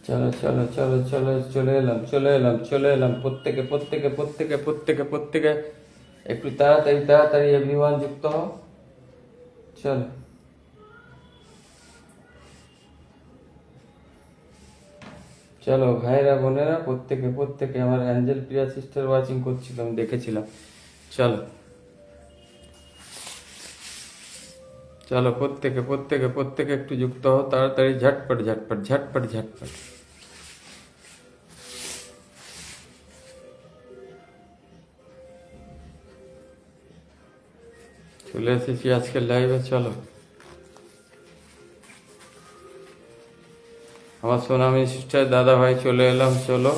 চলো চলো চলো চলো, চলে এলাম চলে এলাম চলে এলাম। প্রত্যেকে প্রত্যেকে প্রত্যেকে প্রত্যেকে প্রত্যেকে একটু তাড়াতাড়ি তাড়াতাড়ি এভরিওয়ান যুক্ত হও। চলো চলো ভাইরা বোনেরা, প্রত্যেকে প্রত্যেকে। আমার অ্যাঞ্জেল প্রিয়া সিস্টার ওয়াচিং করছিলাম, দেখেছিলাম। চলো চলো প্রত্যেকে প্রত্যেকে প্রত্যেকে একটু যুক্ত হও তাড়াতাড়ি, ঝটপট ঝটপট ঝটপট ঝটপট। চলে এসেছি আজকের লাইভে। চলো আমার সোনামি সিস্টার দাদা ভাই চলে এলাম। চলো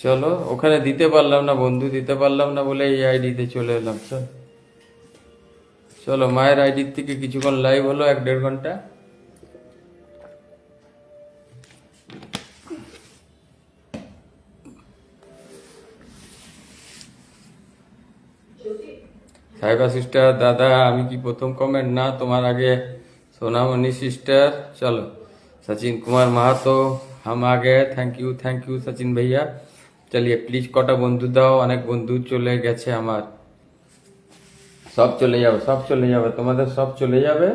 চলো, ওখানে দিতে পারলাম না বন্ধু, দিতে পারলাম না বলে এই আইডিতে চলে এলাম। চল চলো, মায়ের আইডির থেকে কিছুক্ষণ লাইভ হলো, 1-1.5 ঘন্টা। সাইবা সিস্টার দাদা, আমি কি প্রথম কমেন্ট? না, তোমার আগে সোনামণি সিস্টার। চলো सचिन कुमार মাহাতো हम आ गए। থ্যাংক ইউ সচিন ভাইয়া। চলিয়ে প্লিজ কটা বন্ধু দাও, অনেক বন্ধু চলে গেছে আমার। সব চলে যাবে, সব চলে যাবে, তোমাদের সব চলে যাবে।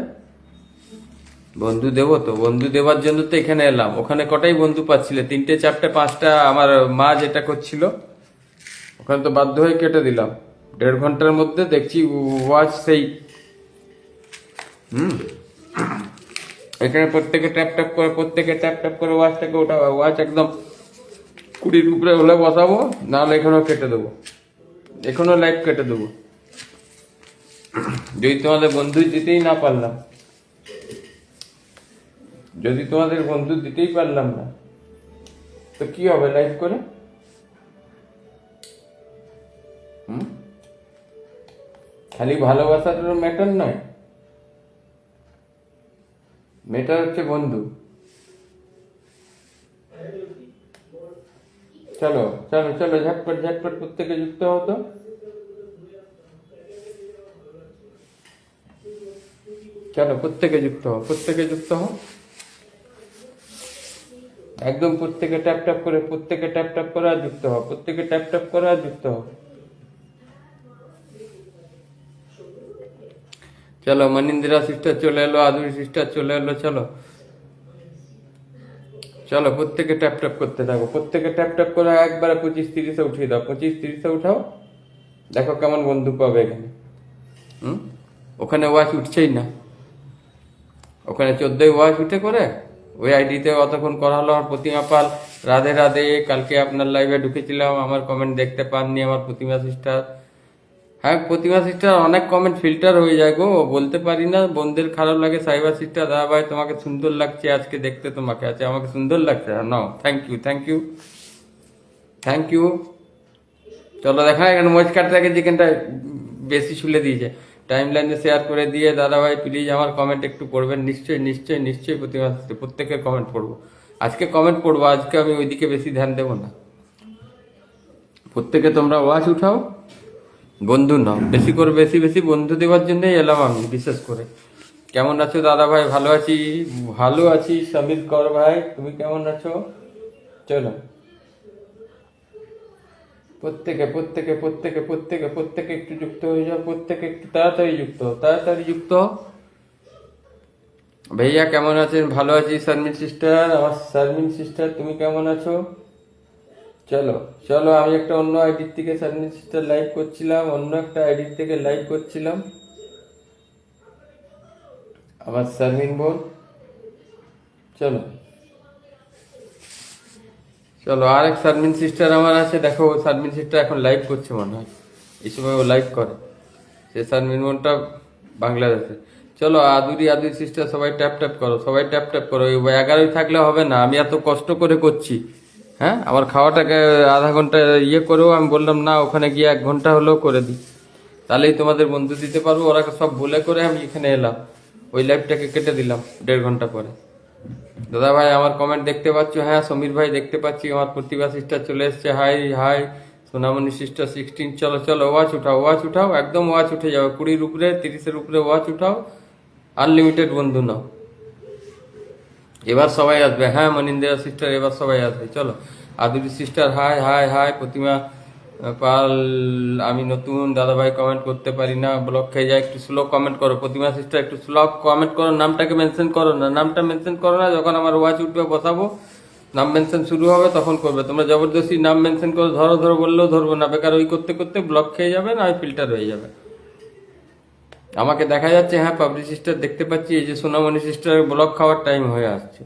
বন্ধু দেবো তো, বন্ধু দেওয়ার জন্য তো এখানে এলাম। ওখানে কটাই বন্ধু পাচ্ছিলে? 3টে 4টে 5টা। আমার মা যেটা করছিল ওখানে তো বাধ্য হয়ে কেটে দিলাম। 1.5 ঘন্টার মধ্যে দেখছি ওয়াচ সেই হুম এখানে প্রত্যেকে ট্যাপ ট্যাপ করে, প্রত্যেকে ট্যাপ ট্যাপ করে ওয়াচটাকে ওটা ওয়াচ একদম 20 উপরে হলে বসাবো, নাহলে এখানেও কেটে দেবো, এখানেও লাইভ কেটে দেবো। যদি তোমাদের বন্ধু দিতেই না পারলাম, যদি তোমাদের বন্ধু দিতেই পারলাম না, তো কি হবে লাইভ করে? হুম খালি ভালোবাসাটার ম্যাটার নয়, ম্যাটার হচ্ছে বন্ধু। চলো চলো চলো, ঝটপট ঝটপট প্রত্যেকে যুক্ত হতো। চলো প্রত্যেকে যুক্ত হও, প্রত্যেকে যুক্ত হও একদম। প্রত্যেকে ট্যাপ ট্যাপ করে, প্রত্যেকে ট্যাপ ট্যাপ করে আর যুক্ত হও, প্রত্যেকে ট্যাপ ট্যাপ করে আর যুক্ত হও। চলো মনিন্দিরা সিস্টার চলে এলো, আদুরি সিস্টার চলে এলো। চলো চলো প্রত্যেকে ট্যাপ ট্যাপ করতে থাকো, প্রত্যেকে ট্যাপ ট্যাপ করে একবারে 25-30-এ উঠিয়ে দাও, 25-30-এ উঠাও। দেখো কেমন বন্ধু পাবে এখানে। হুম ওখানে ওয়াচ উঠছেই না, ওখানে 14ই ওয়াচ উঠে করে। ওই আইডিতে অতক্ষণ করা হলো। আমার প্রতিমা পাল, রাধে রাধে। কালকে আপনার লাইভে ঢুকেছিলাম, আমার কমেন্ট দেখতে পাননি আমার প্রতিমা সিস্টার। হ্যাঁ প্রতিমা সিস্টার, অনেক কমেন্ট ফিল্টার হয়ে যায় গো, বলতে পারি না, বন্ধুদের খারাপ লাগে। সাইবা সিস্টার দাদা ভাই তোমাকে সুন্দর লাগছে আজকে দেখতে, তোমাকে আছে আমাকে সুন্দর লাগছে। নাও, thank you thank you thank you. চলো দেখা, এখানে মোজ কাটটাকে যেখানটা বেশি শুলে দিয়েছে, টাইম লাইনে শেয়ার করে দিয়ে দাদা ভাই প্লিজ আমার কমেন্ট একটু পড়বেন। নিশ্চয়ই নিশ্চয়ই নিশ্চয়ই প্রতিমা সিস্টার প্রত্যেকের কমেন্ট পড়বো আজকে, কমেন্ট পড়বো আজকে, আমি ওইদিকে বেশি ধ্যান দেবো না। প্রত্যেকে তোমরা ওয়াচ উঠাও, বন্ধু নাও, বেশি করে বেশি বেশি বন্ধু দেওয়ার জন্যই এলাম আমি বিশেষ করে। কেমন আছো দাদা ভাই? ভালো আছি, ভালো আছি। সমীর কর ভাই, তুমি কেমন আছো? চলো প্রত্যেকে প্রত্যেকে প্রত্যেকে প্রত্যেকে প্রত্যেকে একটু যুক্ত হয়ে যাও, প্রত্যেকে একটু তাড়াতাড়ি যুক্ত হও, তাড়াতাড়ি যুক্ত হও। ভাইয়া কেমন আছেন? ভালো আছি। শারমিন সিস্টার, আমার শারমিন সিস্টার তুমি কেমন আছো? চলো চলো, আমি একটা অন্য আইডির থেকে শারমিন সিস্টার লাইভ করছিলাম, অন্য একটা আইডির থেকে লাইভ করছিলাম। আমার শারমিন বোন, চলো চলো। আর এক শারমিন সিস্টার আমার আছে, দেখো শারমিন সিস্টার এখন লাইভ করছে মনে হয়, এই সময় ও লাইভ করে। সে শারমিন বোনটা বাংলাদেশে। চলো আদুরি আদুরি সিস্টার সবাই ট্যাপ ট্যাপ করো, সবাই ট্যাপ ট্যাপ করো। 11ই থাকলে হবে না, আমি এত কষ্ট করে করছি। হ্যাঁ আমার খাওয়াটাকে আধা ঘন্টা ইয়ে করেও আমি বললাম না, ওখানে গিয়ে 1 ঘন্টা হলেও করে দিই, তাহলেই তোমাদের বন্ধু দিতে পারবো। ওরা সব বলে করে আমি এখানে এলাম, ওই লাইভটাকে কেটে দিলাম 1.5 ঘন্টা পরে। দাদা ভাই আমার কমেন্ট দেখতে পাচ্ছ? হ্যাঁ সমীর ভাই দেখতে পাচ্ছি। আমার প্রতিভা সিস্টার চলে এসছে, হাই হাই। সোনামণি সিস্টার 16। চলো চলো ওয়াচ উঠাও, ওয়াচ উঠাও, একদম ওয়াচ উঠে যাবে। 20-র উপরে 30-এর উপরে ওয়াচ উঠাও, আনলিমিটেড বন্ধু নাও। এবার সবাই আসবে, হ্যাঁ মনিন্দিরা সিস্টার এবার সবাই আসবে, চলো। Aduri sister high high high. প্রতিমা পাল, আমি নতুন দাদাভাই কমেন্ট করতে পারি না, ব্লক খেয়ে যায়, একটু স্লো কমেন্ট করো। প্রতিমা সিস্টার একটু স্লো কমেন্ট করো, নামটাকে মেনশন করো না, নামটা মেনশন করো না, যখন আমার ওয়াচ উঠবে বসাবো নাম মেনশন শুরু হবে তখন করবে। তোমরা জবরদস্তি নাম মেনশন করো, ধরো ধরো বললেও ধরবো না, বেকার ওই করতে করতে ব্লক খেয়ে যাবে না ওই ফিল্টার হয়ে যাবে। আমাকে দেখা যাচ্ছে, হ্যাঁ পাবলিক সিস্টার দেখতে পাচ্ছি, এই যে সোনামণি সিস্টার ব্লক খাওয়ার টাইম হয়ে আসছে।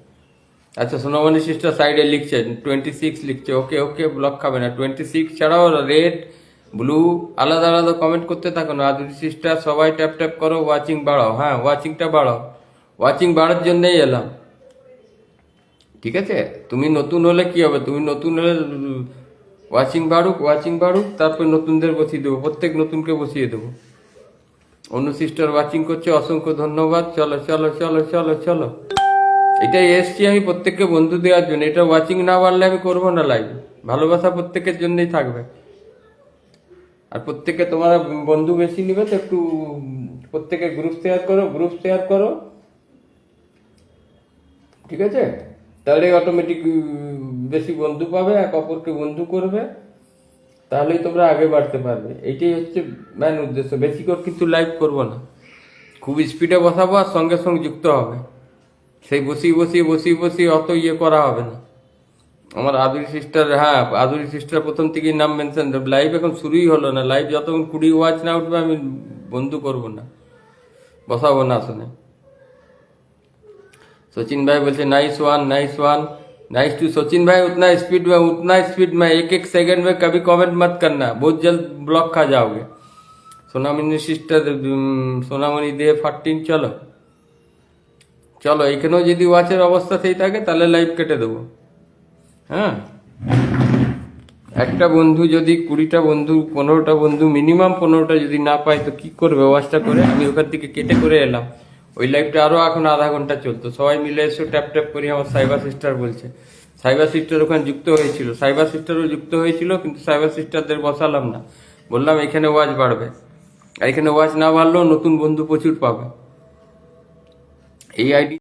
আচ্ছা সোনামণি সিস্টার সাইডে লিখছে 26 লিখছে, ওকে ওকে ব্লক খাবে না। 26 ছাড়াও রেড ব্লু আলাদা আলাদা কমেন্ট করতে থাকো না। আদুরি সিস্টার সবাই ট্যাপ ট্যাপ করো, ওয়াচিং বাড়াও, হ্যাঁ ওয়াচিংটা বাড়াও, ওয়াচিং বাড়ার জন্যই এলাম, ঠিক আছে। তুমি নতুন হলে কি হবে, তুমি নতুন হলে ওয়াচিং বাড়ুক, ওয়াচিং বাড়ুক, তারপর নতুনদের বসিয়ে দেবো, প্রত্যেক নতুনকে বসিয়ে দেবো। অন্য সিস্টার ওয়াচিং করছে, অসংখ্য ধন্যবাদ। চলো চলো চলো চলো চলো, এটাই এসছি আমি প্রত্যেককে বন্ধু দেওয়ার জন্য। এটা ওয়াচিং না বাড়লে আমি করবো না লাইভ। ভালোবাসা প্রত্যেকের জন্যই থাকবে। আর প্রত্যেকে তোমার বন্ধু বেশি নিবে তো একটু প্রত্যেকে গ্রুপ শেয়ার করো, গ্রুপ শেয়ার করো, ঠিক আছে। তাহলে অটোমেটিক বেশি বন্ধু পাবে, এক অপরকে বন্ধু করবে, তাহলেই তোমরা আগে বাড়তে পারবে। এইটাই হচ্ছে মেন উদ্দেশ্য। বেশি করে কিন্তু লাইভ করবো না, খুব স্পিডে বসাবো আর সঙ্গে সঙ্গে যুক্ত হবে। সেই বসিয়ে অত ইয়ে করা হবে না। আমার আদুরি সিস্টার, হ্যাঁ আদুরি সিস্টার প্রথম থেকেই নাম মেনশন। লাইভ এখন শুরুই হলো না, লাইভ যতক্ষণ 20 ওয়াচ না উঠবে আমি বন্ধু করব না, বসাবো না শুনে। सचिन भाई बोलते nice one nice one, nice two Sachin भाई। उतना स्पीड में 1-1 सेकंड में कभी कमेंट मत करना, बहुत जल्द ब्लॉक खा जाओगे। सोनामणि सिस्टर, सोनामणि दे 14, চলো চলো। এখানেও যদি ওয়াচের অবস্থা সেই থাকে তাহলে লাইভ কেটে দেবো, হ্যাঁ। একটা বন্ধু যদি 20টা বন্ধু 15টা বন্ধু মিনিমাম 15টা যদি না পাই তো কি করবে ওয়াচটা করে। আমি ওখান থেকে কেটে করে এলাম, ওই লাইভটা আরো এখন আধা ঘন্টা চলতো। সবাই মিলে এসে ট্যাপ ট্যাপ করি, আমার সাইবার সিস্টার বলছে। সাইবার সিস্টার ওখানে যুক্ত হয়েছিল, সাইবার সিস্টারও যুক্ত হয়েছিল, কিন্তু সাইবার সিস্টারদের বসালাম না, বললাম এখানে ওয়াচ বাড়বে। আর এখানে ওয়াচ না বাড়লেও নতুন বন্ধু প্রচুর পাবে। এই আইডি